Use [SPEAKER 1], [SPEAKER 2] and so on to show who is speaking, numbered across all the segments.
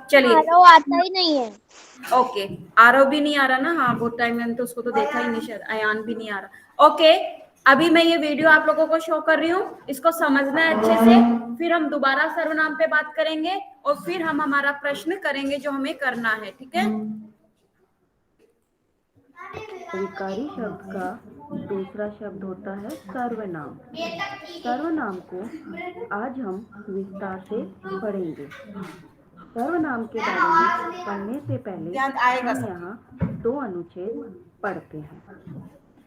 [SPEAKER 1] चलिए,
[SPEAKER 2] आरव आता ही नहीं है।
[SPEAKER 1] ओके, आरव भी नहीं आ रहा ना। हाँ, बहुत टाइम मैंने तो उसको तो देखा ही नहीं, शायद अयान भी नहीं आ रहा। ओके, अभी मैं ये वीडियो आप लोगों को शो कर रही हूँ, इसको समझना है अच्छे से। फिर हम दोबारा सर्वनाम पे बात करेंगे और फिर हम हमारा प्रश्न करेंगे जो हमें करना है, ठीक है।
[SPEAKER 3] विकारी शब्द का दूसरा शब्द होता है सर्वनाम। सर्वनाम को आज हम विस्तार से पढ़ेंगे। सर्वनाम के बारे में पढ़ने से पहले हम यहाँ 2 अनुच्छेद पढ़ते हैं।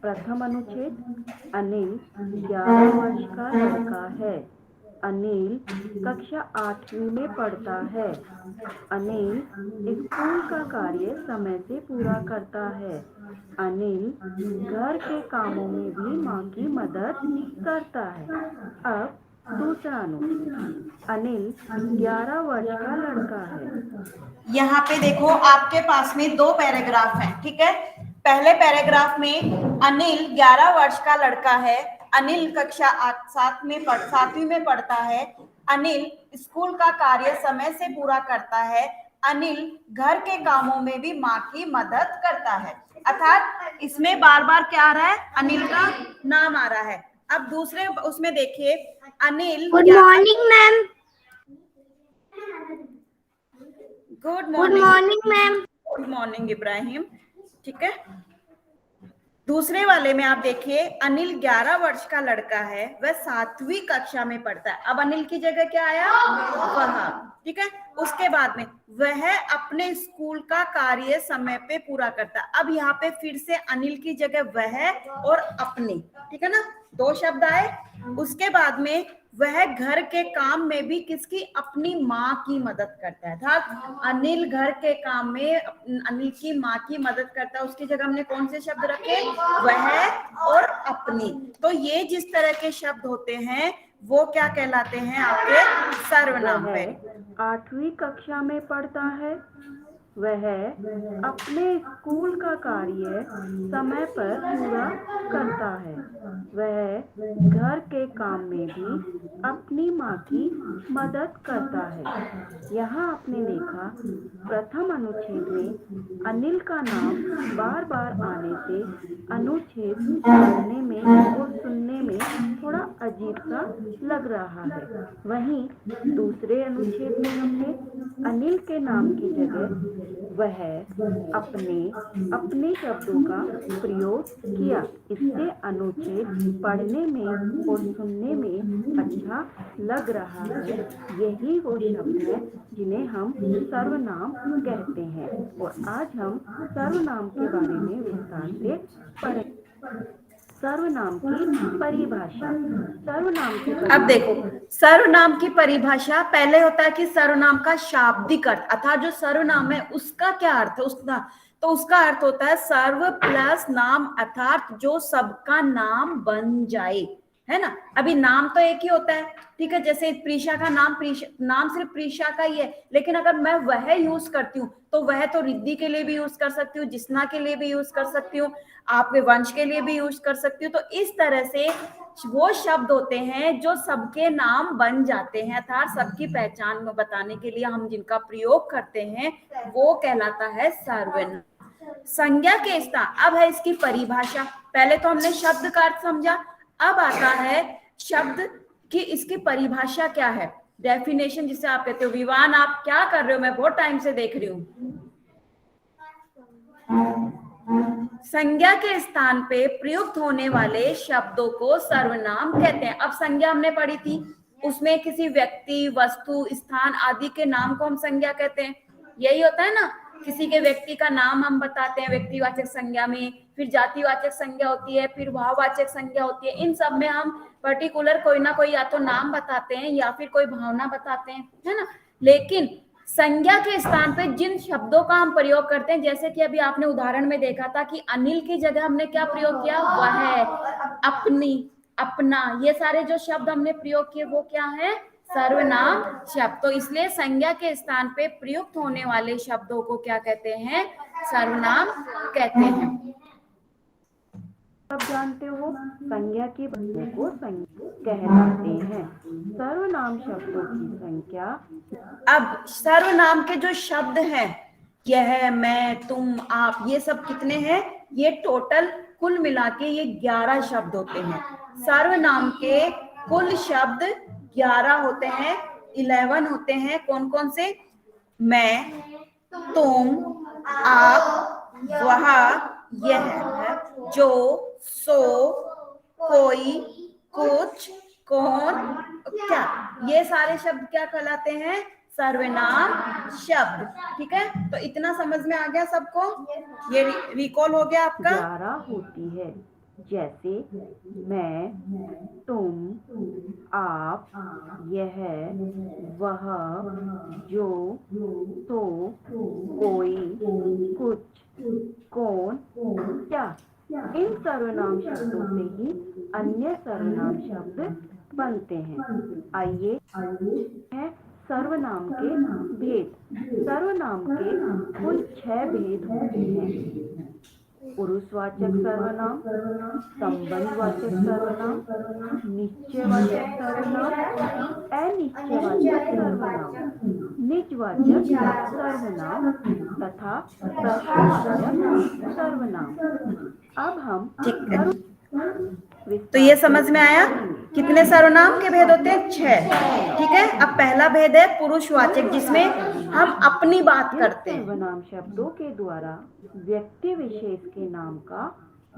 [SPEAKER 3] प्रथम अनुच्छेद, अनिल 11 वर्ष का लड़का है। अनिल कक्षा 8वीं में पढ़ता है। अनिल स्कूल का कार्य समय से पूरा करता है। अनिल घर के कामों में भी माँ की मदद करता है। अब दूसरा अनुच्छेद, अनिल 11 वर्ष का लड़का है।
[SPEAKER 1] यहाँ पे देखो, आपके पास में 2 पैराग्राफ हैं, ठीक है। पहले पैराग्राफ में अनिल 11 वर्ष का लड़का है। अनिल कक्षा 7वीं में पढ़ता है। अनिल स्कूल का कार्य समय से पूरा करता है। अनिल घर के कामों में भी माँ की मदद करता है। अर्थात इसमें बार बार क्या आ रहा है, अनिल का नाम आ रहा है। अब दूसरे उसमें देखिए, Anil
[SPEAKER 2] good morning ma'am.
[SPEAKER 1] Good
[SPEAKER 2] good morning ma'am.
[SPEAKER 1] Good morning Ibrahim, ठीक है। दूसरे वाले में आप देखिए, अनिल 11 वर्ष का लड़का है, वह 7वीं कक्षा में पढ़ता है। अब अनिल की जगह क्या आया, वह, ठीक है। उसके बाद में वह अपने स्कूल का कार्य समय पे पूरा करता है। अब यहाँ पे फिर से अनिल की जगह वह और अपने, ठीक है ना, 2 शब्द आए। उसके बाद में वह घर के काम में भी किसकी, अपनी माँ की मदद करता है। अर्थात अनिल घर के काम में अनिल की माँ की मदद करता है। उसकी जगह हमने कौन से शब्द रखे, वह और अपनी। तो ये जिस तरह के शब्द होते हैं वो क्या कहलाते हैं, आपके सर्वनाम।
[SPEAKER 3] वह 8वीं कक्षा में पढ़ता है। वह अपने स्कूल का कार्य समय पर पूरा करता है। वह घर के काम में भी अपनी माँ की मदद करता है। यहाँ आपने देखा, प्रथम अनुच्छेद में अनिल का नाम बार बार आने से अनुच्छेद पढ़ने में और सुनने में थोड़ा अजीब सा लग रहा है। वहीं दूसरे अनुच्छेद में हमने अनिल के नाम की जगह वह अपने शब्दों का प्रयोग किया। इससे अनुच्छेद पढ़ने में और सुनने में अच्छा लग रहा है। यही वो शब्द है जिन्हें हम सर्वनाम कहते हैं। और आज हम सर्वनाम के बारे में विस्तार से पढ़ेंगे। सर्वनाम की परिभाषा। सर्वनाम की
[SPEAKER 1] अब देखो, सर्वनाम की परिभाषा पहले होता है कि सर्वनाम का शाब्दिक अर्थ, अर्थात जो सर्वनाम है उसका क्या अर्थ है, उसका अर्थ होता है सर्व प्लस नाम, अर्थात जो सबका नाम बन जाए, है ना। अभी नाम तो एक ही होता है, ठीक है। जैसे प्रीशा का नाम सिर्फ प्रीशा का ही है, लेकिन अगर मैं वह यूज करती हूँ तो वह तो रिद्धि के लिए भी यूज कर सकती हूँ, जिस्ना के लिए भी यूज कर सकती हूँ, आपके वंश के लिए भी यूज कर सकती हूँ। तो इस तरह से वो शब्द होते हैं जो सबके नाम बन जाते हैं, अर्थात सबकी पहचान में बताने के लिए हम जिनका प्रयोग करते हैं वो कहलाता है सर्वनाम। संज्ञा के स्थान, अब है इसकी परिभाषा। पहले तो हमने शब्द का अर्थ समझा, अब आता है शब्द की इसकी परिभाषा क्या है, डेफिनेशन जिसे आप कहते हो। विवान, आप क्या कर रहे हो, मैं बहुत टाइम से देख रही हूँ। संज्ञा के स्थान पे प्रयुक्त होने वाले शब्दों को सर्वनाम कहते हैं। अब संज्ञा हमने पढ़ी थी, उसमें किसी व्यक्ति, वस्तु, स्थान आदि के नाम को हम संज्ञा कहते हैं। यही होता है ना, किसी के व्यक्ति का नाम हम बताते हैं व्यक्तिवाचक संज्ञा में, फिर जातिवाचक संज्ञा होती है, फिर भाववाचक संज्ञा होती है। इन सब में हम पर्टिकुलर कोई ना कोई या तो नाम बताते हैं या फिर कोई भावना बताते हैं, है ना। लेकिन संज्ञा के स्थान पे जिन शब्दों का हम प्रयोग करते हैं, जैसे कि अभी आपने उदाहरण में देखा था कि अनिल की जगह हमने क्या प्रयोग किया, वह, अपनी, अपना, ये सारे जो शब्द हमने प्रयोग किए वो क्या है, सर्वनाम शब्द। तो इसलिए संज्ञा के स्थान पे प्रयुक्त होने वाले शब्दों को क्या कहते हैं, सर्वनाम कहते हैं।
[SPEAKER 3] आप जानते हो संज्ञा के बदले को संज्ञा कहलाते हैं। सर्वनाम शब्दों की संख्या।
[SPEAKER 1] अब सर्वनाम के जो शब्द हैं, यह, मैं, तुम, आप, ये सब कितने हैं? ये टोटल कुल मिला के ये 11 शब्द होते हैं। सर्वनाम के कुल शब्द 11 होते हैं, 11 होते हैं। कौन कौन से? मैं, तुम, आप, वह, यह, जो, सो, कोई, कुछ, कौन, क्या, ये सारे शब्द क्या कहलाते हैं? सर्वनाम शब्द। ठीक है, तो इतना समझ में आ गया सबको? ये रिकॉल हो गया आपका?
[SPEAKER 3] 11 होती है, जैसे मैं, तुम, आप, यह, वह, जो, तो, कोई, कुछ, कौन, क्या। इन सर्वनाम शब्दों से ही अन्य सर्वनाम शब्द बनते हैं। आइए है सर्वनाम के भेद। सर्वनाम के कुल 6 भेद होते हैं। पुरुषवाचक सर्वनाम, संबंधवाचक सर्वनाम, निश्चयवाचक सर्वनाम, अनिश्चयवाचक सर्वनाम, निजवाचक सर्वनाम तथा प्रश्नवाचक सर्वनाम। अब हम
[SPEAKER 1] तो ये समझ में आया कितने सर्वनाम के भेद होते हैं? 6। ठीक है, अब पहला भेद है पुरुषवाचक, जिसमें हम अपनी बात करते हैं।
[SPEAKER 3] सर्वनाम शब्दों के द्वारा व्यक्ति विशेष के नाम का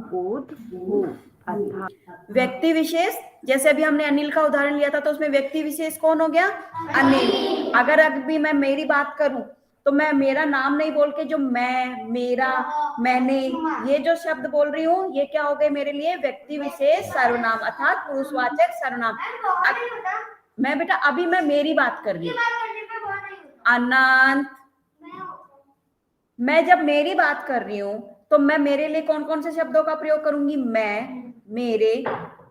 [SPEAKER 3] बोध हो, अर्थात
[SPEAKER 1] व्यक्ति विशेष, जैसे अभी हमने अनिल का उदाहरण लिया था, तो उसमें व्यक्ति विशेष कौन हो गया? अनिल। अगर अभी मैं मेरी बात करूं तो मैं मेरा नाम नहीं बोल के जो मैं, मेरा, मैंने, ये जो शब्द बोल रही हूँ, ये क्या हो गए मेरे लिए? व्यक्ति विशेष सर्वनाम अर्थात पुरुषवाचक सर्वनाम। मैं बेटा अभी मैं मेरी बात कर रही हूँ। अनंत, मैं जब मेरी बात कर रही हूँ तो मैं मेरे लिए कौन कौन से शब्दों का प्रयोग करूंगी? मैं, मेरे,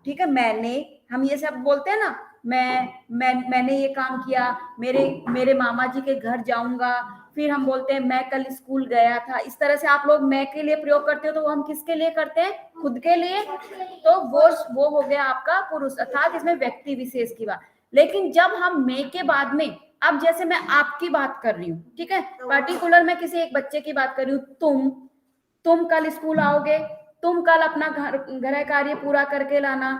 [SPEAKER 1] ठीक है, मैंने, हम ये शब्द बोलते हैं ना, मैंने ये काम किया, मेरे मामा जी के घर जाऊंगा, फिर हम बोलते हैं मैं कल स्कूल गया था। इस तरह से आप लोग मैं के लिए प्रयोग करते हो, तो वो हम किसके लिए करते हैं? खुद के लिए। तो वो हो गया आपका पुरुष, अर्थात इसमें व्यक्ति विशेष की बात। लेकिन जब हम मैं के बाद में, अब जैसे मैं आपकी बात कर रही हूँ, ठीक है, पर्टिकुलर मैं किसी एक बच्चे की बात कर रही हूँ, तुम कल स्कूल आओगे, तुम कल अपना घर कार्य पूरा करके लाना,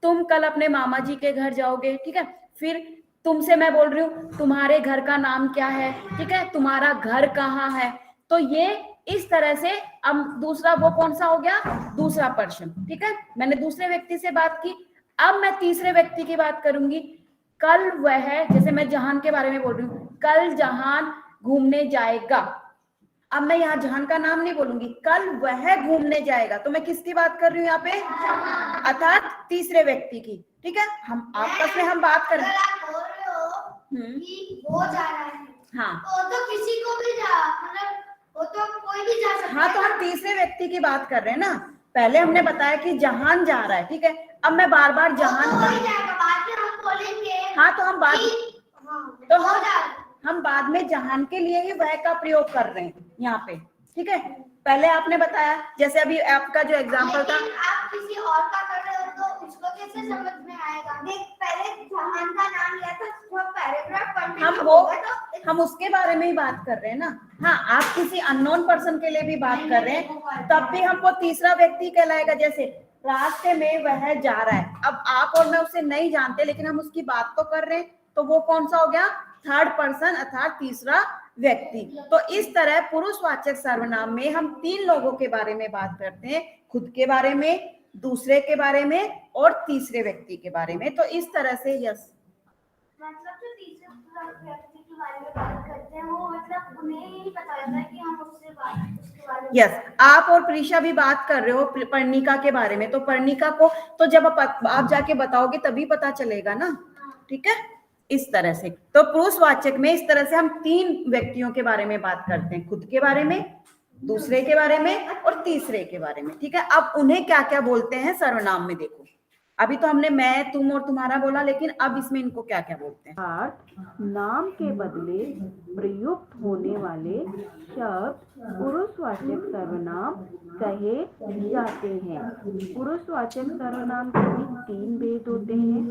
[SPEAKER 1] तुम कल अपने मामा जी के घर जाओगे, ठीक है। फिर तुमसे मैं बोल रही हूँ तुम्हारे घर का नाम क्या है, ठीक है, तुम्हारा घर कहाँ है। तो ये इस तरह से अब दूसरा वो कौन सा हो गया? दूसरा पर्सन, ठीक है। मैंने दूसरे व्यक्ति से बात की, अब मैं तीसरे व्यक्ति की बात करूंगी। कल वह, जैसे मैं जहान के बारे में बोल रही हूँ, कल जहान घूमने जाएगा। अब मैं यहाँ जहान का नाम नहीं बोलूंगी, कल वह घूमने जाएगा। तो मैं किसकी बात कर रही हूँ यहाँ पे? अर्थात तीसरे व्यक्ति की, ठीक है। हम आपस में हम बात कर रहे हैं,
[SPEAKER 2] वो जा रहा है,
[SPEAKER 1] हाँ,
[SPEAKER 2] वो तो किसी को भी मतलब वो तो कोई भी जा सकता है।
[SPEAKER 1] हाँ, तो हम तीसरे व्यक्ति की बात कर रहे हैं ना। पहले हमने बताया कि जहान जा रहा है, ठीक है। अब मैं बार बार जहान,
[SPEAKER 2] बाद में हम बोलेंगे।
[SPEAKER 1] हाँ, तो हम बाद में जहान के लिए ही वह का प्रयोग कर रहे हैं यहाँ पे, ठीक है। पहले आपने बताया, जैसे अभी आपका जो एग्जांपल था,
[SPEAKER 2] आप किसी और का कर रहे हो तो उसको कैसे समझ में आएगा? देख, पहले जहान का नाम लिया था, वो पैराग्राफ पढ़ने
[SPEAKER 1] हम उसके बारे में ही बात कर रहे हैं ना। हाँ, आप किसी अननोन पर्सन के लिए भी बात कर रहे हैं, तब भी हमको तीसरा व्यक्ति कहलाएगा। जैसे रास्ते में वह जा रहा है, अब आप और मैं उसे नहीं जानते, लेकिन हम उसकी बात तो कर रहे हैं, तो वो कौन सा हो गया? थर्ड पर्सन अर्थात तीसरा व्यक्ति। तो इस तरह पुरुषवाचक सर्वनाम में हम 3 लोगों के बारे में बात करते हैं, खुद के बारे में, दूसरे के बारे में और तीसरे व्यक्ति के बारे में। तो इस तरह से यस,
[SPEAKER 2] मतलब जो तीसरे व्यक्ति के बारे में बात करते हैं, वो मतलब उन्हें ही नहीं पता रहता है कि हम उसके बारे में
[SPEAKER 1] यस। आप और प्रीशा भी बात कर रहे हो पर्णिका के बारे में, तो पर्णिका को तो जब आप जाके बताओगे तभी पता चलेगा ना, ठीक है। इस तरह से तो पुरुषवाचक में इस तरह से हम 3 व्यक्तियों के बारे में बात करते हैं, खुद के बारे में, दूसरे के बारे में और तीसरे के बारे में, ठीक है। अब उन्हें क्या क्या बोलते हैं सर्वनाम में, देखो। अभी तो हमने मैं, तुम और तुम्हारा बोला, लेकिन अब इसमें इनको क्या क्या बोलते हैं?
[SPEAKER 3] अर्थात नाम के बदले प्रयुक्त होने वाले शब्द पुरुषवाचक सर्वनाम कहे जाते हैं। पुरुषवाचक सर्वनाम के भी 3 भेद होते हैं।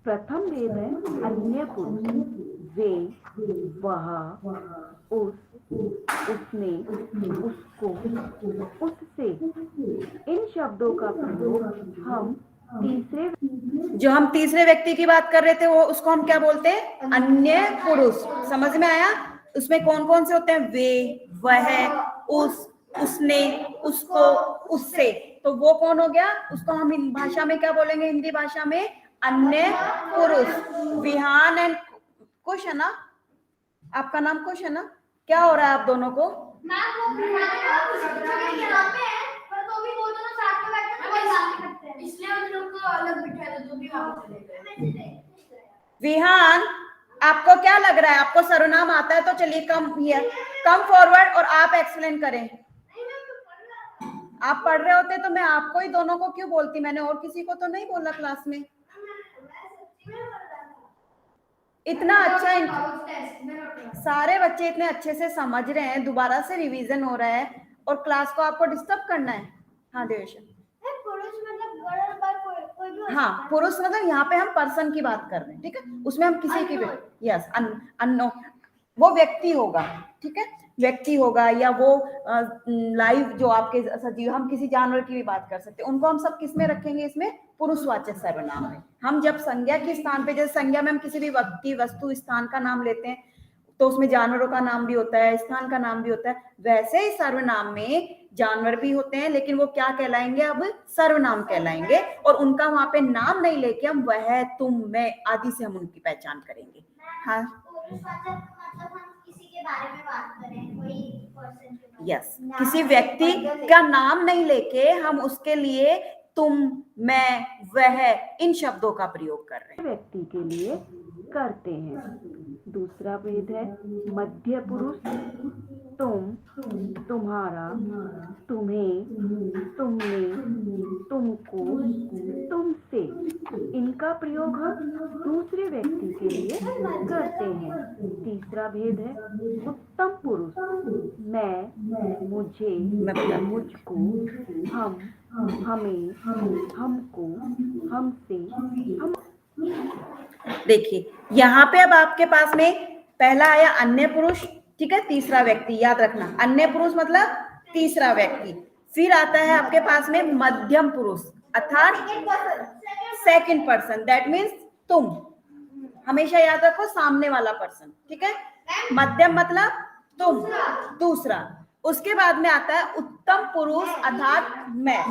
[SPEAKER 3] प्रथम भेद है अन्य पुरुष, वे, वह, उस, उसने, उसको, उससे। इन शब्दों का प्रयोग हम
[SPEAKER 1] जो हम तीसरे व्यक्ति की बात कर रहे थे वो उसको हम क्या बोलते हैं? अन्य पुरुष। समझ में आया? उसमें कौन कौन से होते हैं? वे, वह, उस, उसने, उसको, उससे। तो वो कौन हो गया? उसको हम भाषा में क्या बोलेंगे? हिंदी भाषा में अन्य पुरुष। विहान एंड कुश है ना? आपका नाम कुश है ना? क्या हो रहा है आप दोनों को? विहान, आपको क्या लग रहा है? आपको सर्वनाम आता है तो चलिए कम फॉरवर्ड और आप एक्सप्लेन करें। आप पढ़ रहे होते तो मैं आपको ही दोनों को क्यों बोलती? मैंने और किसी को तो नहीं बोला क्लास में। इतना अच्छा सारे बच्चे इतने अच्छे से समझ रहे हैं, दोबारा से रिवीजन हो रहा है और क्लास को आपको डिस्टर्ब करना है। हाँ देवेश, हाँ पुरुष मतलब यहाँ पे हम पर्सन की बात कर रहे हैं, ठीक है? उसमें हम किसी की भी, यस, अननो, वो व्यक्ति होगा, ठीक है? व्यक्ति होगा या वो लाइव जो आपके सजीव, हम किसी जानवर की भी बात कर सकते हैं। उनको हम सब किस में रखेंगे? इसमें पुरुषवाचक सर्वनाम में। हम जब संज्ञा के स्थान पे, जैसे संज्ञा में हम किसी भी व्यक्ति, वस्तु, स्थान का नाम लेते हैं तो उसमें जानवरों का नाम भी होता है, स्थान का नाम भी होता है। वैसे ही सर्वनाम में जानवर भी होते हैं, लेकिन वो क्या कहलाएंगे? अब सर्वनाम कहलाएंगे। और उनका वहां पे नाम नहीं लेके हम वह, तुम, मैं आदि से हम उनकी पहचान करेंगे। हाँ, यस, किसी व्यक्ति का नाम नहीं लेके हम उसके लिए तुम, मैं, वह, इन शब्दों का प्रयोग कर रहे हैं।
[SPEAKER 3] व्यक्ति के लिए करते हैं। दूसरा भेद है मध्य पुरुष, तुम, तुम्हारा, तुम्हें, तुमने, तुमको, तुमसे। इनका प्रयोग हम दूसरे व्यक्ति के लिए करते हैं। तीसरा भेद है उत्तम पुरुष, मैं, मुझे, मुझको, हम, हमें, हमको, हमसे, हम।
[SPEAKER 1] देखिए यहाँ पे अब आपके पास में पहला आया अन्य पुरुष, ठीक है? तीसरा व्यक्ति, याद रखना, अन्य पुरुष मतलब तीसरा व्यक्ति। फिर आता है आपके पास में मध्यम पुरुष, अर्थात सेकंड पर्सन, दैट मीन्स तुम। हमेशा याद रखो, सामने वाला पर्सन, ठीक है? मध्यम मतलब तुम, दूसरा। उसके बाद में आता है उत्तम पुरुष अर्थात मैं।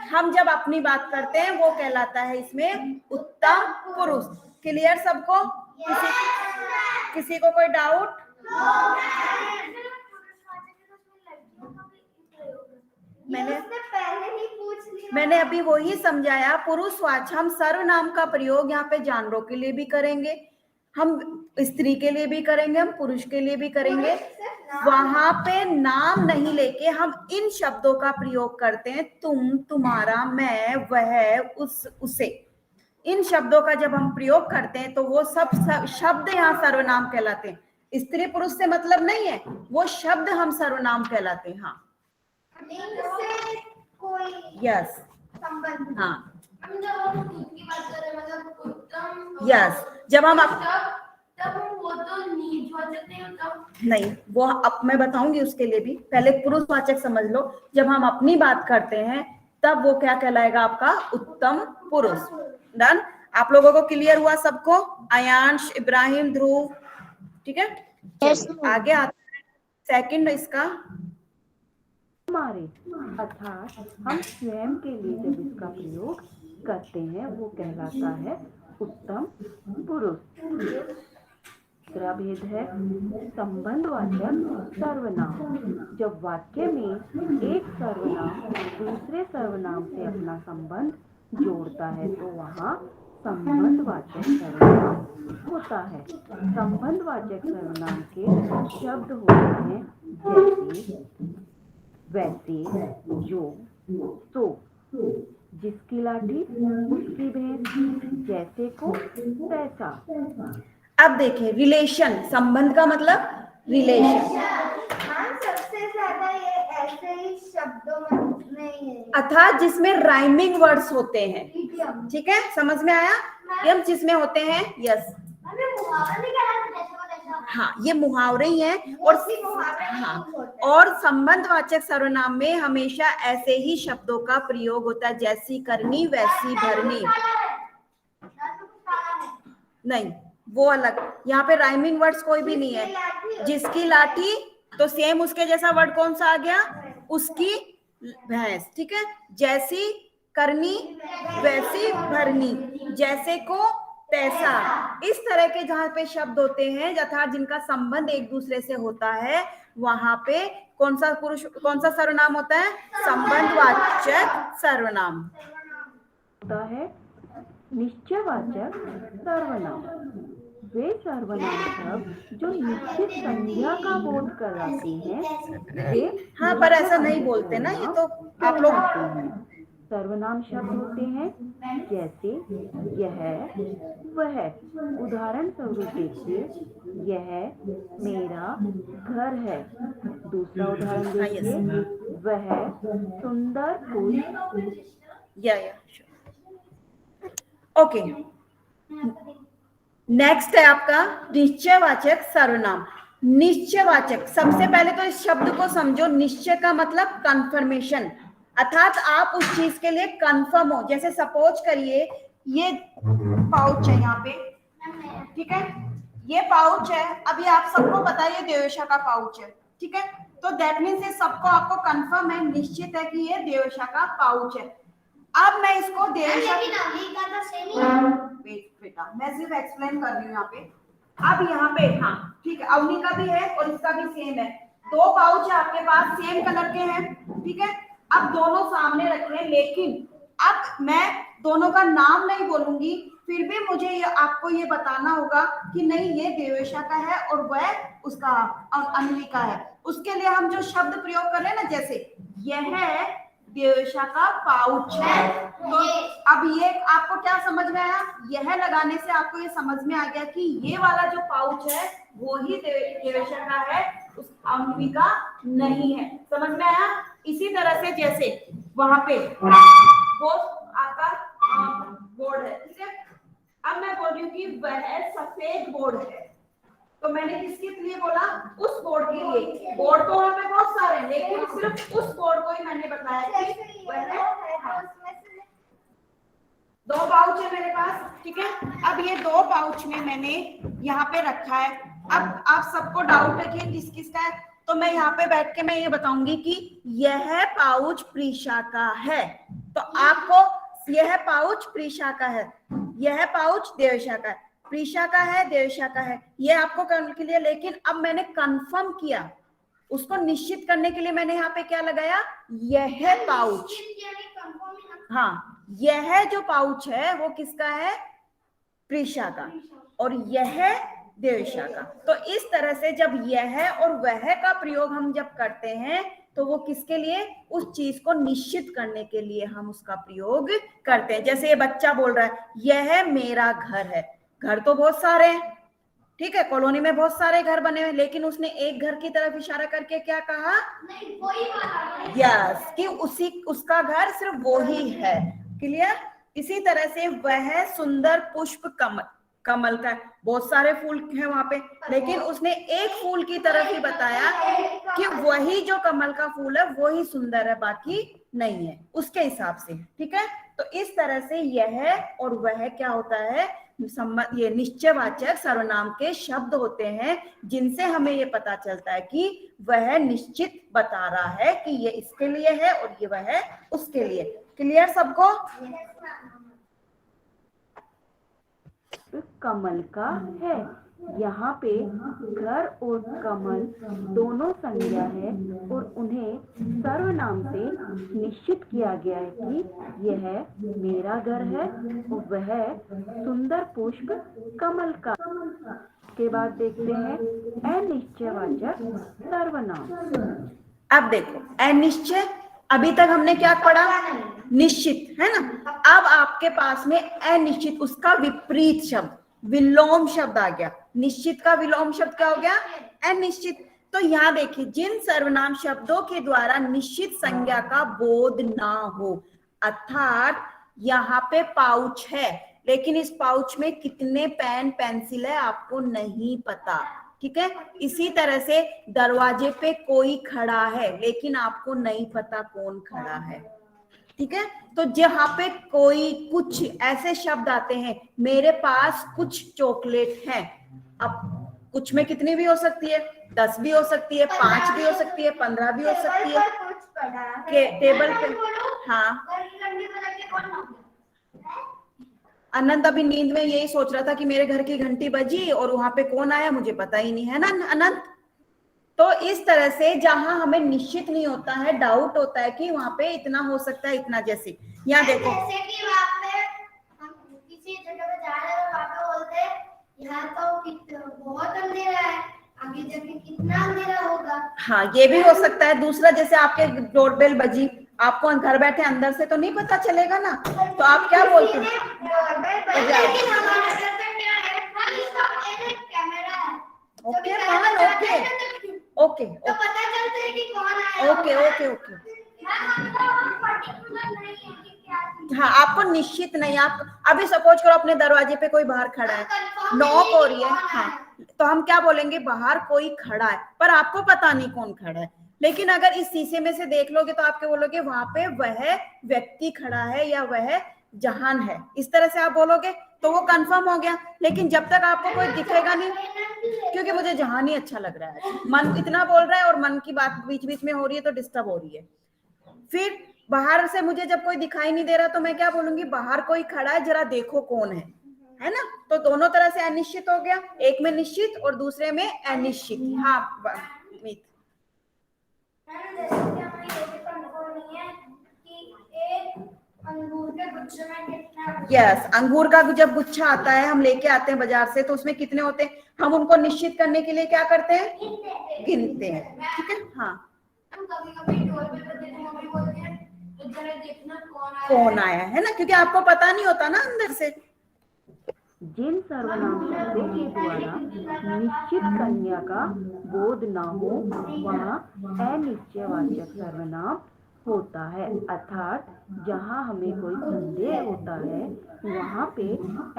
[SPEAKER 1] हम जब अपनी बात करते हैं वो कहलाता है इसमें उत्तम पुरुष। क्लियर सबको? किसी को कोई डाउट? मैंने अभी वही समझाया। पुरुषवाचक हम सर्वनाम का प्रयोग यहाँ पे जानवरों के लिए भी करेंगे, हम स्त्री के लिए भी करेंगे, हम पुरुष के लिए भी करेंगे। वहां पे नाम नहीं लेके हम इन शब्दों का प्रयोग करते हैं, तुम, तुम्हारा, मैं, वह, उस, उसे। इन शब्दों का जब हम प्रयोग करते हैं तो वो सब शब्द यहाँ सर्वनाम कहलाते हैं। स्त्री पुरुष से मतलब नहीं है, वो शब्द हम सर्वनाम कहलाते हैं। हाँ, यस, हाँ, यस। जब हम नहीं, वो अब मैं बताऊंगी उसके लिए भी, पहले पुरुषवाचक समझ लो। जब हम अपनी बात करते हैं तब वो क्या कहलाएगा? आपका उत्तम पुरुष। डन? आप लोगों को क्लियर हुआ सबको? आयांश, इब्राहिम, ध्रुव, ठीक है? आगे आता है सेकंड इसका,
[SPEAKER 3] हमारे, अर्थात हम स्वयं के लिए जब इसका प्रयोग करते हैं वो कहलाता है उत्तम पुरुष। दूसरा भेद है संबंधवाचक सर्वनाम। जब वाक्य में एक सर्वनाम दूसरे सर्वनाम से अपना संबंध जोड़ता है तो वहाँ संबंधवाचक सर्वनाम होता है। संबंधवाचक सर्वनाम के शब्द होते हैं जैसे, वैसे, जो, सो, जिसकी लाठी उसकी भैंस, जैसे को तैसा।
[SPEAKER 1] अब देखिए रिलेशन, संबंध का मतलब रिलेशन।
[SPEAKER 2] हाँ, सबसे ज्यादा ये ऐसे ही शब्दों में ही है।
[SPEAKER 1] अर्थात जिसमें राइमिंग वर्ड्स होते हैं,
[SPEAKER 2] Idiom।
[SPEAKER 1] ठीक है, समझ में आया? इडियम जिसमें होते हैं, यस,
[SPEAKER 2] हमें मुहावरा नहीं कहना जैसे को तैसा।
[SPEAKER 1] हाँ, ये मुहावरे ही हैं। और हाँ, और संबंधवाचक सर्वनाम में हमेशा ऐसे ही शब्दों का प्रयोग होता है, जैसी करनी वैसी भरनी। नहीं, वो अलग, यहाँ पे राइमिंग वर्ड्स कोई भी नहीं है। जिसकी लाठी, तो सेम उसके जैसा वर्ड कौन सा आ गया? उसकी भैंस, ठीक है। जैसी करनी वैसी भरनी, जैसे को तैसा। इस तरह के जहां पे शब्द होते हैं अर्थात जिनका संबंध एक दूसरे से होता है, वहां पे कौन सा पुरुष, कौन सा सर्वनाम होता है? संबंधवाचक सर्वनाम
[SPEAKER 3] होता है। निश्चयवाचक सर्वनाम वे सर्वनाम शब्द जो निश्चित संज्ञा का बोध कराते हैं, वे
[SPEAKER 1] हाँ, पर ऐसा नहीं बोलते ना, ये तो आप लोग।
[SPEAKER 3] सर्वनाम शब्द होते हैं जैसे यह, वह। उदाहरण स्वरूप देखिए, यह मेरा घर है। दूसरा उदाहरण देखिए, वह सुंदर पुष्प।
[SPEAKER 1] या ओके। नेक्स्ट है आपका निश्चयवाचक सर्वनाम। निश्चयवाचक, सबसे पहले तो इस शब्द को समझो। निश्चय का मतलब कंफर्मेशन, अर्थात आप उस चीज के लिए कंफर्म हो। जैसे सपोज करिए ये पाउच है यहाँ पे, ठीक है, ये पाउच है। अभी आप सबको पता है ये देवेशा का पाउच है, ठीक है। तो दैट मीन्स ये सबको आपको कंफर्म है, निश्चित है कि ये देवेशा का पाउच है। अब मैं इसको देवेशा बेटा, मैं सिर्फ एक्सप्लेन कर रही हूँ यहाँ पे। अब यहाँ पे हाँ ठीक है, अवनी का भी है और इसका भी सेम है। दो पाउच है आपके पास, सेम कलर के हैं, ठीक है। अब दोनों सामने रखे हैं, लेकिन अब मैं दोनों का नाम नहीं बोलूंगी, फिर भी मुझे आपको ये बताना होगा कि नहीं ये देवेशा का है और वह उसका अनवी का है। उसके लिए हम जो शब्द प्रयोग कर रहे हैं ना, जैसे यह देवेशा का पाउच है, तो अब ये आपको क्या समझ में आया? यह लगाने से आपको ये समझ में आ गया कि ये वाला जो पाउच है वो ही देवेशा का है, उस अनवी का नहीं है। समझ में आया? इसी तरह से जैसे वहां पे वो आपका बोर्ड है, ठीक है। अब मैं बोल रही हूँ कि वह सफेद बोर्ड है, तो मैंने किसके लिए बोला? उस बोर्ड के लिए। बोर्ड तो वहां पे बहुत सारे हैं, लेकिन सिर्फ उस बोर्ड को ही मैंने बताया कि वह दो पाउच है मेरे पास, ठीक है। अब ये दो पाउच में मैंने यहाँ पे रखा है। अब आप सबको डाउट है कि किस किस का है, तो मैं यहाँ पे बैठ के मैं ये बताऊंगी कि यह पाउच प्रीशा का है, तो आपको यह पाउच प्रीशा का है, यह पाउच देवेशा का है, प्रीशा का है, देवेशा का है, ये आपको करने के लिए। लेकिन अब मैंने कंफर्म किया, उसको निश्चित करने के लिए मैंने यहाँ पे क्या लगाया? यह पाउच। हाँ, यह जो पाउच है वो किसका है? प्रीशा का, और यह देवेशा का। तो इस तरह से जब यह और वह का प्रयोग हम जब करते हैं तो वो किसके लिए? उस चीज को निश्चित करने के लिए हम उसका प्रयोग करते हैं। जैसे ये बच्चा बोल रहा है यह मेरा घर है। घर तो बहुत सारे हैं, ठीक है, कॉलोनी में बहुत सारे घर बने हुए, लेकिन उसने एक घर की तरफ इशारा करके क्या कहा? यस, कि उसका घर सिर्फ वो ही है। क्लियर? इसी तरह से वह सुंदर पुष्प कमल का, बहुत सारे फूल हैं वहां पे, लेकिन उसने एक फूल की तरफ ही बताया कि वही जो कमल का फूल है वो ही सुंदर है, बाकी नहीं है, उसके हिसाब से, ठीक है। तो इस तरह से यह और वह क्या होता है? ये निश्चयवाचक सर्वनाम के शब्द होते हैं, जिनसे हमें ये पता चलता है कि वह निश्चित बता रहा है कि ये इसके लिए है और ये वह उसके लिए। क्लियर सबको?
[SPEAKER 3] कमल का है, यहाँ पे घर और कमल दोनों संज्ञा है और उन्हें सर्वनाम से निश्चित किया गया है कि यह मेरा घर है और वह सुंदर पुष्प कमल का। के बाद देखते हैं अनिश्चयवाचक सर्वनाम।
[SPEAKER 1] अब देखो अनिश्चय, अभी तक हमने क्या पढ़ा? निश्चित, है ना। अब आपके पास में अनिश्चित, उसका विपरीत शब्द विलोम शब्द आ गया। निश्चित का विलोम शब्द क्या हो गया? अनिश्चित। तो यहाँ देखिए, जिन सर्वनाम शब्दों के द्वारा निश्चित संज्ञा का बोध ना हो, अर्थात यहाँ पे पाउच है, लेकिन इस पाउच में कितने पेन पेंसिल है आपको नहीं पता, ठीक है। इसी तरह से दरवाजे पे कोई खड़ा है, लेकिन आपको नहीं पता कौन खड़ा है, ठीक है। तो जहां पे कोई कुछ ऐसे शब्द आते हैं, मेरे पास कुछ चॉकलेट है। अब कुछ में कितनी भी हो सकती है, 10 भी हो सकती है, 5 भी हो सकती है, 15 भी हो सकती है। के टेबल पे, हाँ। अनंत अभी नींद में यही सोच रहा था कि मेरे घर की घंटी बजी और वहां पे कौन आया मुझे पता ही नहीं, है ना अनंत। तो इस तरह से जहां हमें निश्चित नहीं होता है, डाउट होता है कि वहां पे इतना हो सकता है, इतना, जैसे यहाँ देखो,
[SPEAKER 2] जैसे कि वहाँ पे हम किसी जगह पे जा रहे हैं और वहाँ पे बोलते हैं यहाँ तो बहुत अंधेरा है, आगे जाके कितना अंधेरा होगा।
[SPEAKER 1] हाँ, ये भी हो सकता है। दूसरा, जैसे आपके डोरबेल बजी, आपको घर बैठे अंदर से तो नहीं पता चलेगा ना, तो आप क्या बोलते हैं?
[SPEAKER 2] कैमरा है,
[SPEAKER 1] ओके मान, ओके ओके
[SPEAKER 2] तो पता चलता है कि कौन आया।
[SPEAKER 1] Okay okay okay. हाँ, आपको निश्चित नहीं, आप अभी सपोज करो अपने दरवाजे पे कोई बाहर खड़ा है, नॉक हो रही है, हाँ, तो हम क्या बोलेंगे? बाहर कोई खड़ा है, पर आपको पता नहीं कौन खड़ा है। लेकिन अगर इस शीशे में से देख लोगे तो आप क्या बोलोगे? वहां पे वह व्यक्ति खड़ा है या वह जहान है, इस तरह से आप बोलोगे, तो वो कंफर्म हो गया। लेकिन जब तक आपको कोई दिखेगा नहीं, क्योंकि मुझे जहान ही अच्छा लग रहा है, मन इतना बोल रहा है और मन की बात बीच बीच में हो रही है तो डिस्टर्ब हो रही है। फिर बाहर से मुझे जब कोई दिखाई नहीं दे रहा तो मैं क्या बोलूंगी? बाहर कोई खड़ा है, जरा देखो कौन है ना। तो दोनों तरह से अनिश्चित हो गया, एक में निश्चित और दूसरे में अनिश्चित। हाँ मीत, यस, अंगूर का जब गुच्छा आता है, हम लेके आते हैं बाजार से, तो उसमें कितने होते हैं? हम उनको निश्चित करने के लिए क्या करते हैं? गिनते हैं, ठीक है। हाँ, कौन आया है ना, क्योंकि आपको पता नहीं होता ना अंदर से।
[SPEAKER 3] जिन सर्वनाम शब्दों के द्वारा निश्चित संज्ञा का बोध न हो, वहाँ अनिश्चयवाचक सर्वनाम होता है, अर्थात जहाँ हमें कोई संदेह होता है, वहाँ पे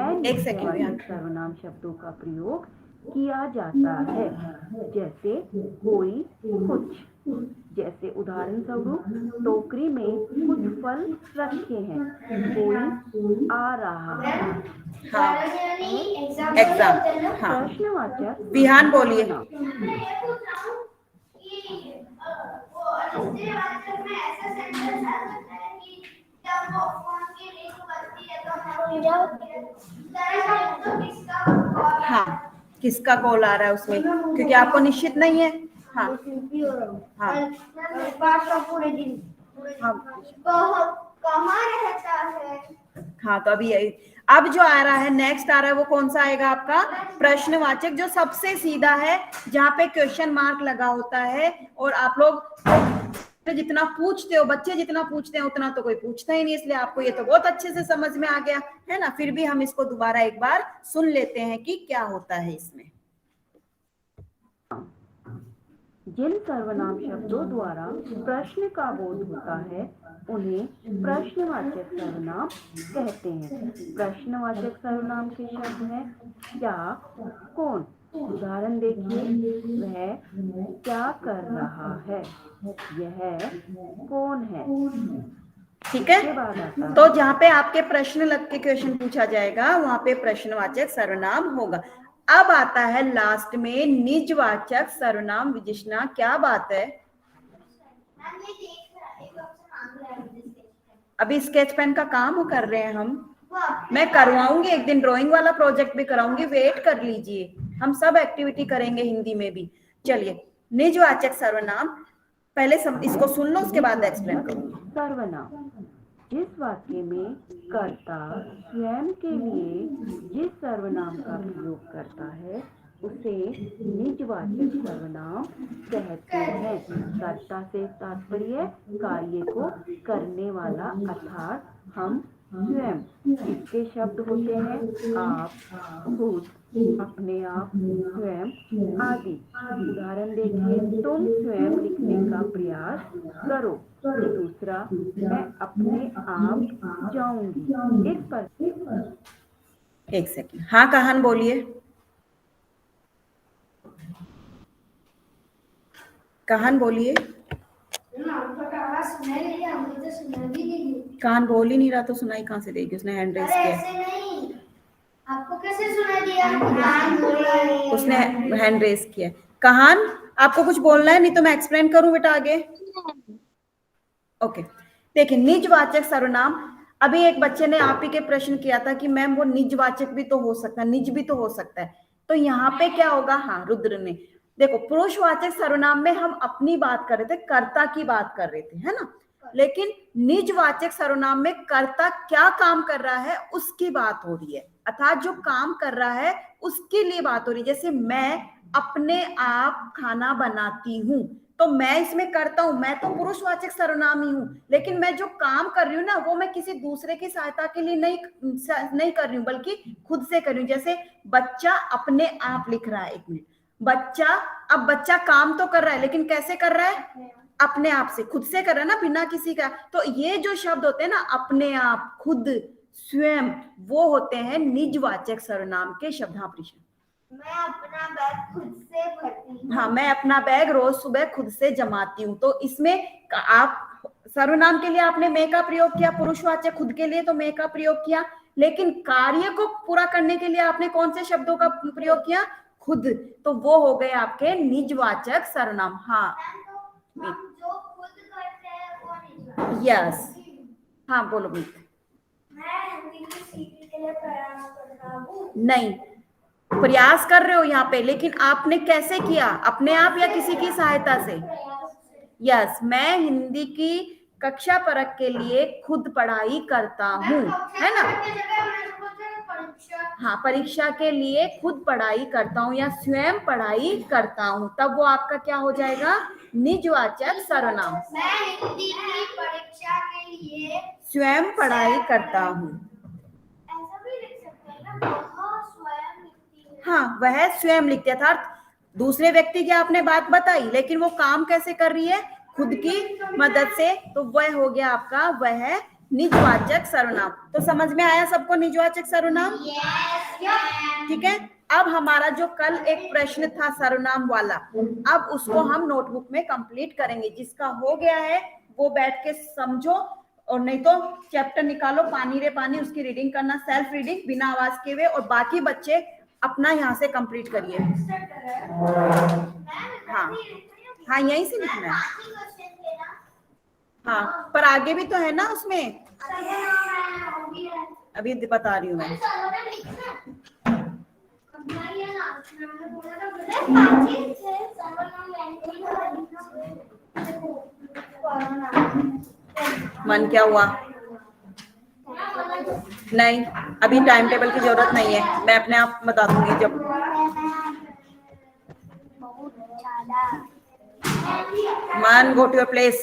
[SPEAKER 3] अनिश्चयवाचक सर्वनाम शब्दों का प्रयोग किया जाता है। जैसे कोई, कुछ। जैसे उदाहरण स्वरूप, टोकरी में कुछ फल रखे हैं, कोई आ रहा है।
[SPEAKER 1] हाँ, एग्जाम, हाँ,
[SPEAKER 3] प्रश्नवाचक
[SPEAKER 1] विहान बोलिए। हाँ, किसका कॉल आ रहा है उसमें, क्योंकि आपको निश्चित नहीं है। हाँ हाँ
[SPEAKER 2] कहाँ रहता है।
[SPEAKER 1] हाँ, तो अभी अब जो आ रहा है, नेक्स्ट आ रहा है, वो कौन सा आएगा आपका? प्रश्नवाचक, जो सबसे सीधा है, जहाँ पे क्वेश्चन मार्क लगा होता है। और आप लोग जितना पूछते हो, बच्चे जितना पूछते हैं उतना तो कोई पूछता ही नहीं, इसलिए आपको ये तो बहुत अच्छे से समझ में आ गया है ना। फिर भी हम इसको दोबारा एक बार सुन लेते हैं कि क्या होता है इसमें।
[SPEAKER 3] जिन सर्वनाम शब्दों द्वारा प्रश्न का बोध होता है, उन्हें प्रश्नवाचक सर्वनाम कहते हैं। प्रश्नवाचक सर्वनाम के शब्द हैं क्या, कौन। उदाहरण देखिए, वह क्या कर रहा है, यह कौन है,
[SPEAKER 1] ठीक है। तो जहाँ पे आपके प्रश्न लग के क्वेश्चन पूछा जाएगा, वहां पे प्रश्नवाचक सर्वनाम होगा। अब आता है लास्ट में निजवाचक सर्वनाम। विजिष्णा, क्या बात है? अभी स्केच पेन का काम कर रहे हैं हम, मैं करवाऊंगी एक दिन, ड्राइंग वाला प्रोजेक्ट भी कराऊंगी, वेट कर लीजिए, हम सब एक्टिविटी करेंगे हिंदी में भी। चलिए, निजवाचक सर्वनाम, पहले सब इसको सुन लो, उसके बाद एक्सप्लेन करूंगी।
[SPEAKER 3] सर्वनाम जिस वाक्य में कर्ता स्वयं के लिए जिस सर्वनाम का प्रयोग करता है, उसे निजवाचक सर्वनाम कहते हैं। कर्ता से तात्पर्य कार्य को करने वाला अर्थात हम स्वयं। इसके शब्द होते हैं आप, खुद, अपने आप, स्वयं आदि। उदाहरण देखिए, तुम स्वयं लिखने का प्रयास करो। दूसरा, मैं अपने आप जाऊंगी। इस पर
[SPEAKER 1] एक सेकंड, हाँ कहान बोलिए। कहान बोलिए। कान बोल ही नहीं रहा तो सुनाई कहाँ से देगी? उसने हैंड रेस किया।
[SPEAKER 2] ऐसे नहीं, आपको कैसे सुना दिया? कान बोल रहा है।
[SPEAKER 1] उसने हैंड रेस किया। कहान, आपको कुछ बोलना है? नहीं तो मैं एक्सप्लेन करूं बेटा आगे। ओके, देखिए निजवाचक सर्वनाम। अभी एक बच्चे ने आप ही के प्रश्न किया था कि मैम वो निजवाचक भी तो हो सकता है, निज भी तो हो सकता है। तो यहाँ पे क्या होगा? हाँ, रुद्र ने देखो, पुरुषवाचक सर्वनाम में हम अपनी बात कर रहे थे, कर्ता की बात कर रहे थे, है ना। लेकिन निजवाचक सर्वनाम में कर्ता क्या काम कर रहा है उसकी बात हो रही है, अर्थात जो काम कर रहा है उसके लिए बात हो रही है। जैसे मैं अपने आप खाना बनाती हूं, तो मैं इसमें करता हूं, मैं तो पुरुषवाचक सर्वनाम ही हूं, लेकिन मैं जो काम कर रही हूँ ना वो मैं किसी दूसरे की सहायता के लिए नहीं कर रही हूँ, बल्कि खुद से कर रही हूँ। जैसे बच्चा अपने आप लिख रहा है। एक मिनट, बच्चा, अब बच्चा काम तो कर रहा है लेकिन कैसे कर रहा है? अपने आप से, खुद से कर रहा है ना, बिना किसी का। तो ये जो शब्द होते हैं ना, अपने आप, खुद, स्वयं, वो होते हैं निजवाचक सर्वनाम के शब्द। हाँ प्रीशा।
[SPEAKER 2] मैं अपना बैग खुद से भरती हूँ।
[SPEAKER 1] हाँ, मैं अपना बैग रोज सुबह खुद से जमाती हूँ। तो इसमें आप सर्वनाम के लिए आपने मैं का प्रयोग किया, पुरुषवाचक खुद के लिए तो मैं का प्रयोग किया, लेकिन कार्य को पूरा करने के लिए आपने कौन से शब्दों का प्रयोग किया? खुद। तो वो हो गए आपके निजवाचक सर्वनाम। हाँ,
[SPEAKER 2] हम जो खुद करते हैं वो निजवाचक।
[SPEAKER 1] यस, हाँ बोलो मीत।
[SPEAKER 2] मैं हिंदी सीखने के लिए प्रयास कर रहा हूँ।
[SPEAKER 1] नहीं, प्रयास कर रहे हो यहाँ पे, लेकिन आपने कैसे किया? अपने आप या किसी की सहायता से? यस, मैं हिंदी की कक्षा परख के लिए खुद पढ़ाई करता हूँ, है ना। हाँ, परीक्षा के लिए खुद पढ़ाई करता हूँ या स्वयं पढ़ाई करता हूँ, तब वो आपका क्या हो जाएगा? निजवाचक सर्वनाम।
[SPEAKER 2] मैं हिंदी की परीक्षा के लिए
[SPEAKER 1] स्वयं पढ़ाई करता हूँ।
[SPEAKER 2] ऐसा भी लिख सकते हैं ना, वह स्वयं लिखती है।
[SPEAKER 1] हाँ, वह स्वयं लिखती है, अर्थात दूसरे व्यक्ति की आपने बात बताई, लेकिन वो काम कैसे कर रही है? खुद की मदद से। तो वह हो गया आपका वह निजवाचक सर्वनाम। तो समझ में आया सबको निजवाचक सर्वनाम? ठीक है। अब हमारा जो कल एक प्रश्न था सर्वनाम वाला, अब उसको हम नोटबुक में कंप्लीट करेंगे। जिसका हो गया है वो बैठ के समझो, और नहीं तो चैप्टर निकालो पानी रे पानी, उसकी रीडिंग करना, सेल्फ रीडिंग बिना आवाज के हुए, और बाकी बच्चे अपना यहाँ से कंप्लीट करिए। हाँ हाँ, यहीं से लिखना है। हाँ, पर आगे भी तो है ना उसमें, अभी बता रही हूँ मैं। मन क्या हुआ? नहीं, अभी टाइम टेबल की जरूरत नहीं है, मैं अपने आप बता दूंगी जब। Man, go to your place.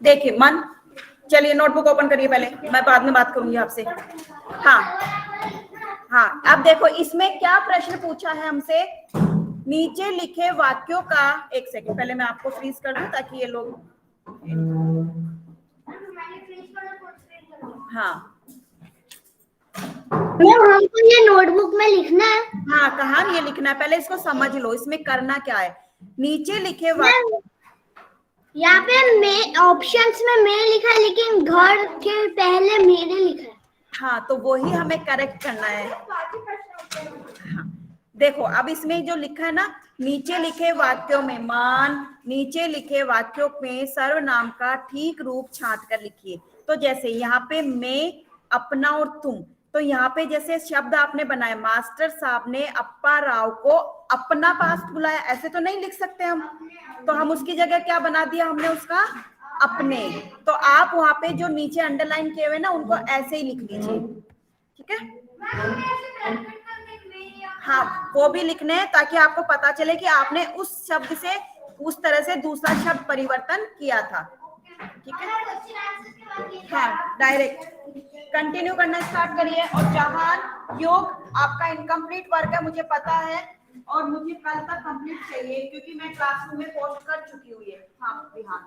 [SPEAKER 1] देखिए मन, चलिए नोटबुक ओपन करिए पहले, मैं बाद में बात करूंगी आपसे। हाँ हाँ, अब देखो इसमें क्या प्रश्न पूछा है हमसे। नीचे लिखे वाक्यों का, एक सेकंड पहले मैं आपको फ्रीज कर दूं ताकि ये लोग, हाँ
[SPEAKER 2] हमको ये नोटबुक में लिखना है।
[SPEAKER 1] हाँ, कहाँ ये लिखना है, पहले इसको समझ लो, इसमें करना क्या है। नीचे लिखे वाक्य,
[SPEAKER 2] यहाँ पे मैं ऑप्शंस में मैं लिखा है, लेकिन घर के पहले मेरे लिखा है।
[SPEAKER 1] हाँ, तो वही हमें करेक्ट करना है। हाँ, देखो अब इसमें जो लिखा है ना, नीचे लिखे वाक्यों में, मान नीचे लिखे वाक्यों में सर्वनाम का ठीक रूप छांट कर लिखिए। तो जैसे यहाँ पे मैं, अपना और तुम, तो यहाँ पे जैसे शब्द आपने बनाए, मास्टर साहब ने अप्पा राव को अपना पास बुलाया, ऐसे तो नहीं लिख सकते हम, तो हम उसकी जगह क्या बना दिया हमने उसका, अपने। तो आप वहां पे जो नीचे अंडरलाइन किए हुए ना उनको ऐसे ही लिख लीजिए, ठीक है। हाँ, वो भी लिखने हैं ताकि आपको पता चले कि आपने उस शब्द से उस तरह से दूसरा शब्द परिवर्तन किया था, ठीक है। हाँ, डायरेक्ट कंटिन्यू करना स्टार्ट करिए। और जहां योग आपका इनकम्प्लीट वर्क है मुझे पता है, और मुझे कल तक कंप्लीट चाहिए क्योंकि मैं क्लासरूम में पोस्ट कर चुकी हुई है। हाँ बिहान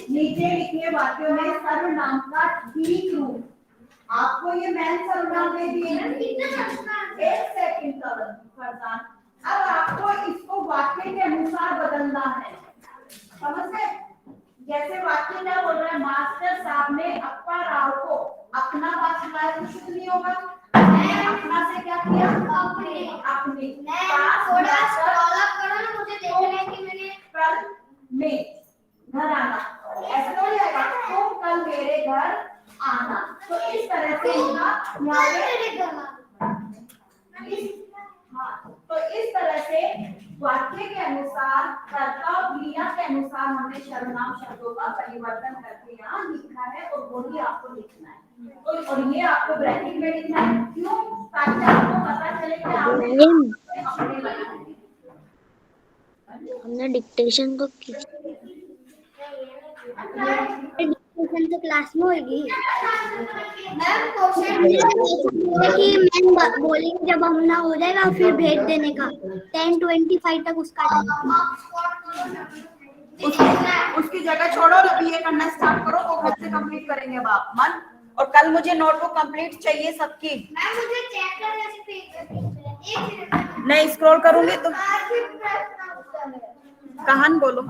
[SPEAKER 1] नीचे लिखे वाक्यों में सर्वनाम का ठीक रूप, आपको ये मैन सर्वनाम दे दिए, एक सेकंड फरजान, अब आपको इसको वाक्य के अनुसार बदलना है, समझ गए। जैसे वाक्य क्या बोल रहा है, मास्टर साहब ने अप्पा राव को अपना पास बुलाया, तो शुद्ध नहीं होगा, अपना से क्या किया, अपने
[SPEAKER 2] थोड़ा स्क्रॉल अप करो ना, मुझे देखना है कि मैंने
[SPEAKER 1] कल में घर आना, ऐसा तो नहीं आएगा, तुम कल मेरे घर आना। तो इस तरह से तो इस तरह से वाक्य के अनुसार, कर्ता और क्रिया के अनुसार हमने सर्वनाम शब्दों का परिवर्तन करके यहाँ लिखा है, और वो ही आपको लिखना है। तो और ये आपको ब्रैकेट में लिखना है, क्यों, ताकि आपको पता चले कि आपने अपने बनाए।
[SPEAKER 4] हमने डिक्टेशन को डिक्टेशन तो क्लास में होगी
[SPEAKER 2] मैम क्वेश्चन
[SPEAKER 4] कि मैम बोलेंगे जब हम ना हो जाएगा फिर भेज देने का 10:25 तक उसका
[SPEAKER 1] उसकी जगह छोड़ो, अभी ये करना स्टार्ट करो, वो खुद से कंप्लीट करेंगे अब आप मन। और कल मुझे नोटबुक कंप्लीट चाहिए सबकी।
[SPEAKER 2] मैम मुझे चेक करने से एक मिनट
[SPEAKER 1] नहीं स्क्रॉल करूंगी तो कहान बोलो,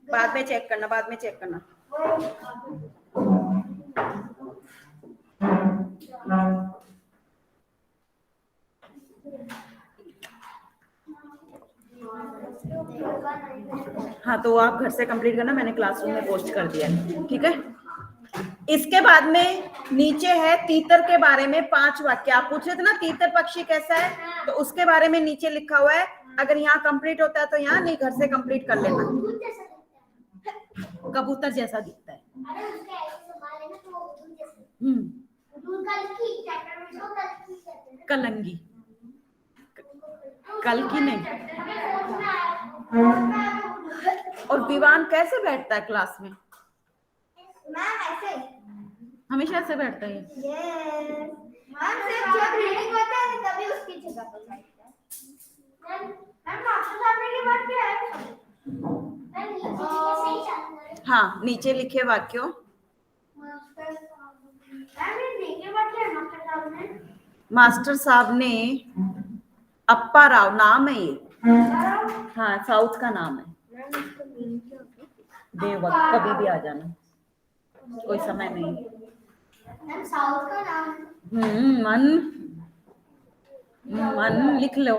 [SPEAKER 1] बाद में चेक करना, बाद में चेक करना। हाँ तो आप घर से कंप्लीट करना, मैंने क्लासरूम में पोस्ट कर दिया है, ठीक है। इसके बाद में नीचे है तीतर के बारे में 5 वाक्य। आप पूछ रहे थे ना तीतर पक्षी कैसा है, तो उसके बारे में नीचे लिखा हुआ है। अगर यहाँ कंप्लीट होता है तो यहाँ नहीं, घर से कंप्लीट कर लेना। कबूतर जैसा दिखता है। कलंगी, कल की नहीं। और विवान कैसे बैठता है क्लास में,
[SPEAKER 2] मैम ऐसे
[SPEAKER 1] हमेशा ऐसे बैठता है।
[SPEAKER 2] मैम सिर्फ जब रीडिंग होता है तभी उसकी जगह पर बैठता है। मैम मास्टर साहब ने की बात क्या है, मैम नीचे सही चलता है।
[SPEAKER 1] हाँ नीचे लिखे वाक्यों,
[SPEAKER 2] मास्टर साहब मैम नीचे बात क्या है, मास्टर साहब ने,
[SPEAKER 1] मास्टर साहब ने अप्पा राव नाम है ये, हाँ साउथ का नाम है। देवक कभी भी आ जाना, कोई समय नहीं।
[SPEAKER 2] मैम साउथ का नाम
[SPEAKER 1] मन मन लिख लो।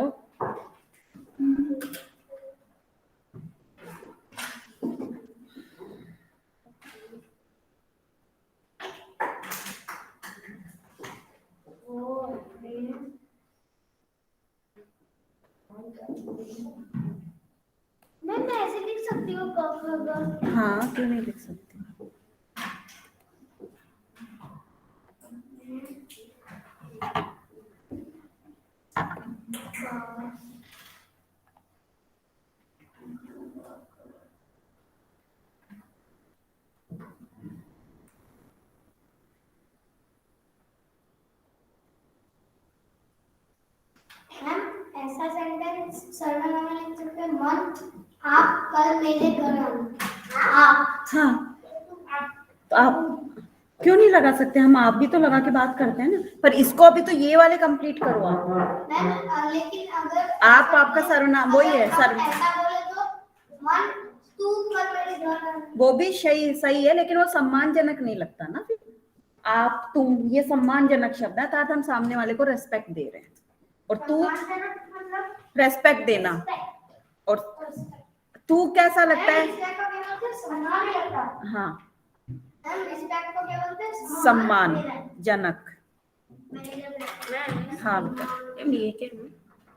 [SPEAKER 2] मैम मैं ऐसे लिख सकती हूँ क
[SPEAKER 1] हाँ क्यों नहीं लिख सकती।
[SPEAKER 2] ऐसा सेंटेंस सर्वनाम में लिख सकते हैं, मन आप कल मेरे घर आना। आप
[SPEAKER 1] हाँ तो आप क्यों नहीं लगा सकते, हम आप भी तो लगा के बात करते हैं ना। पर इसको अभी तो ये वाले कंप्लीट करो आप।
[SPEAKER 2] मैम लेकिन अगर
[SPEAKER 1] आप आपका सर्वनाम वही है सर्व,
[SPEAKER 2] ऐसा बोले तो मन तू कल मेरे घर आना,
[SPEAKER 1] वो भी सही है, लेकिन वो सम्मानजनक नहीं लगता ना फिर। आप तुम ये सम्मानजनक शब्द है, अर्थात हम सामने वाले को रेस्पेक्ट दे रहे हैं। और तू
[SPEAKER 2] मतलब
[SPEAKER 1] रेस्पेक्ट देना। और तू कैसा लगता है?
[SPEAKER 2] रिस्पेक्ट को क्या बोलते हैं? सम्मान करता।
[SPEAKER 1] हाँ,
[SPEAKER 2] रिस्पेक्ट को क्या बोलते हैं?
[SPEAKER 1] सम्मान जनक।
[SPEAKER 2] मैनेजर।
[SPEAKER 1] हाँ बेटा, ये क्या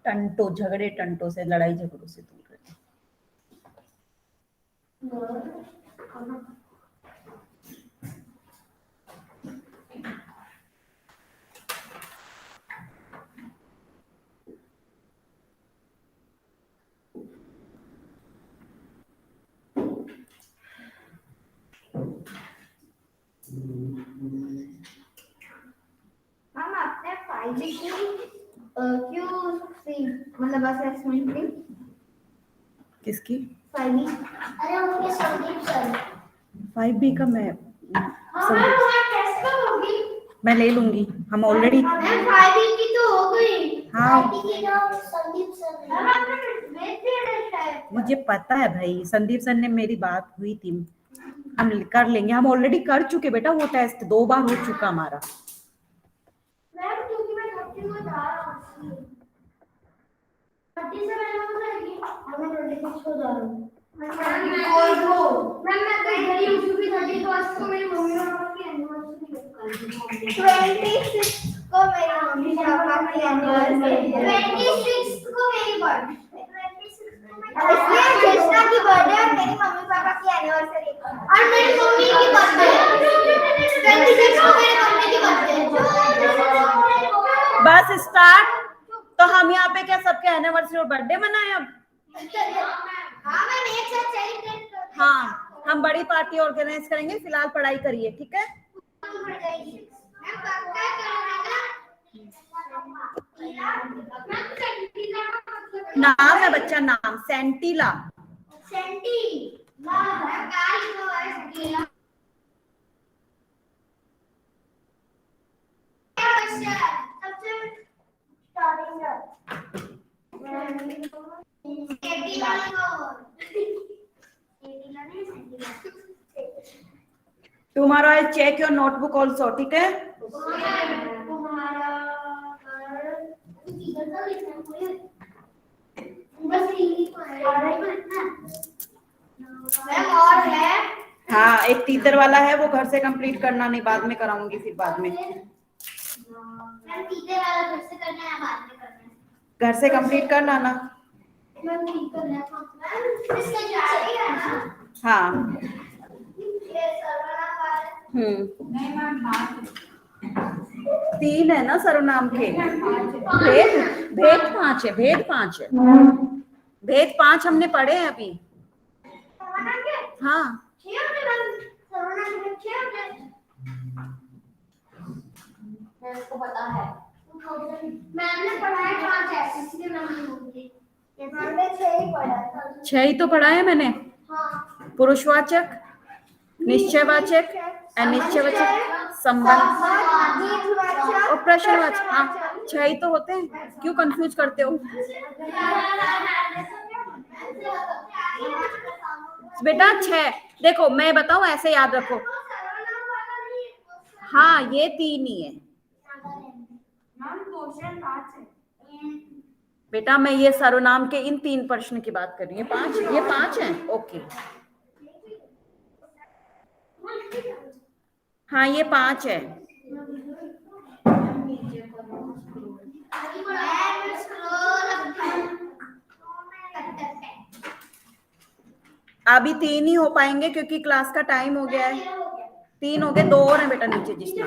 [SPEAKER 1] टंटो, झगड़े टंटो से, लड़ाई झगड़ों से दूर रहे।
[SPEAKER 2] हम अपने फायदे की क्यों मतलब बस एक्सप्लेन करें
[SPEAKER 1] किसकी?
[SPEAKER 2] फायदे? अरे उनके संदीप सर।
[SPEAKER 1] 5B का मैं
[SPEAKER 2] हमें वहाँ टेस्ट कब होगी?
[SPEAKER 1] मैं ले लूंगी, हम ऑलरेडी।
[SPEAKER 2] मैम फायदे की तो हो गई।
[SPEAKER 1] हाँ।
[SPEAKER 2] फायदे की तो संदीप सर। हम अपने भेज दिए शायद।
[SPEAKER 1] मुझे पता है भाई, संदीप सर ने मेरी बात हुई थी, हम कर लेंगे, हम ऑलरेडी कर चुके बेटा वो टेस्ट, 2 बार हो चुका हमारा।
[SPEAKER 2] मैम क्योंकि मैं 30 को जा रहा हूँ 30 से मैंने बोला कि मैं 26 को जा रहा हूँ। मैम मैं तो इधर ही हूँ क्योंकि 30 को आज को मेरी मम्मी और पापा की एनिवर्सरी है। 26 को मेरी मम्मी पापा की एनिवर्सरी है। 26 को मेरी बर्थडे। इसलिए कृष्णा की बर्थडे और मेरी मम्मी पापा की एनिवर्सरी और मेरी मम्मी की बर्थडे। 26 को मेरी मम्मी की बर्थडे।
[SPEAKER 1] बस स्टार्ट। तो हम यहाँ पे क्या सबके एनिवर्सरी और बर्थडे मनाए अब?
[SPEAKER 2] हाँ मैम एक साथ सेलिब्रेट करते हैं।
[SPEAKER 1] हाँ, हम बड़ी पार्टी ऑर्गेनाइज करेंगे, फिलहाल पढ़ाई करिए, ठीक है?
[SPEAKER 2] मैम पक्का करेगा।
[SPEAKER 1] नाम है बच्चा, नाम सेंटीला।
[SPEAKER 2] सेंटी मैम काली को है सेंटीला। सबसे starting Sentila
[SPEAKER 1] tomorrow I check your notebook also, ठीक है?
[SPEAKER 2] मैम और है?
[SPEAKER 1] हाँ, एक तीतर वाला है, वो घर से कंप्लीट करना, नहीं बाद में कराऊंगी, फिर बाद में।
[SPEAKER 2] मैम तीसरे वाला घर से करना है बाद में करना है?
[SPEAKER 1] घर से कंप्लीट कर लाना।
[SPEAKER 2] मैम ठीक करना है मैम इसका जारी है ना?
[SPEAKER 1] हाँ।
[SPEAKER 2] ये सर्वनाम वाला
[SPEAKER 1] नहीं मैम, 3 है ना सर्वनाम के। भेद भेद 5 है, भेद 5 है, भेद 5 हमने पढ़े हैं अभी।
[SPEAKER 2] सर्वनाम के
[SPEAKER 1] हाँ,
[SPEAKER 2] 6 होते मैम। सर्वनाम के 6 होते। मैं इसको पता है। मैंने पढ़ा है 5 है इसलिए मैं बोलूंगी। हमने 6 ही पढ़ा है।
[SPEAKER 1] 6 ही तो पढ़ा है मैंने।
[SPEAKER 2] हाँ।
[SPEAKER 1] पुरुषवाचक, निश्चयवाचक, अनिश्चयवाचक, संबंध और प्रश्नवाचक। हाँ, 6 ही तो होते हैं, क्यों कंफ्यूज करते हो बेटा? 6 देखो, मैं बताऊं, ऐसे याद रखो। हाँ, ये 3 ही है बेटा। मैं ये सर्वनाम के इन 3 प्रश्न की बात कर रही हूँ। 5, ये 5 है। ओके, हाँ ये 5 है। अभी 3 ही हो पाएंगे क्योंकि क्लास का टाइम हो गया है। 3 हो गए, 2 और हैं बेटा नीचे जिसमें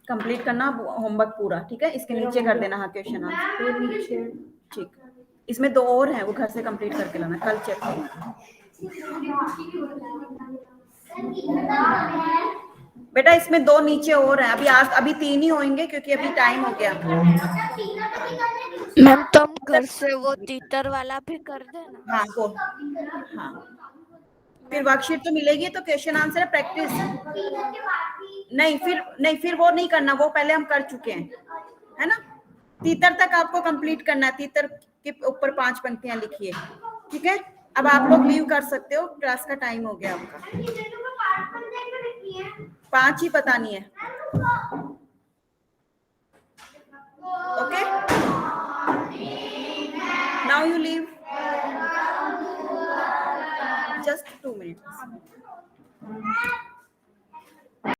[SPEAKER 1] कंप्लीट करना होमवर्क पूरा, ठीक है? इसके नीचे कर देना। हाँ, क्वेश्चन आंसर ठीक। इसमें 2 और हैं, वो घर से कंप्लीट करके लाना, कल चेक करेंगे बेटा। इसमें 2 नीचे और हैं, अभी 3 ही होंगे क्योंकि अभी टाइम हो गया।
[SPEAKER 5] मैम तुम घर से वो तीतर वाला भी कर देना।
[SPEAKER 1] हाँ वो, हाँ फिर वर्कशीट तो मिलेगी, तो क्वेश्चन आंसर प्रैक्टिस नहीं, फिर वो नहीं करना, वो पहले हम कर चुके हैं, है ना? तीतर तक आपको कंप्लीट करना है। तीतर के ऊपर 5 पंक्तियां लिखिए, ठीक है? अब आप लोग लीव कर सकते हो, क्लास का टाइम हो गया आपका। 5 ही पता नहीं है। Now you leave. Just 2 minutes.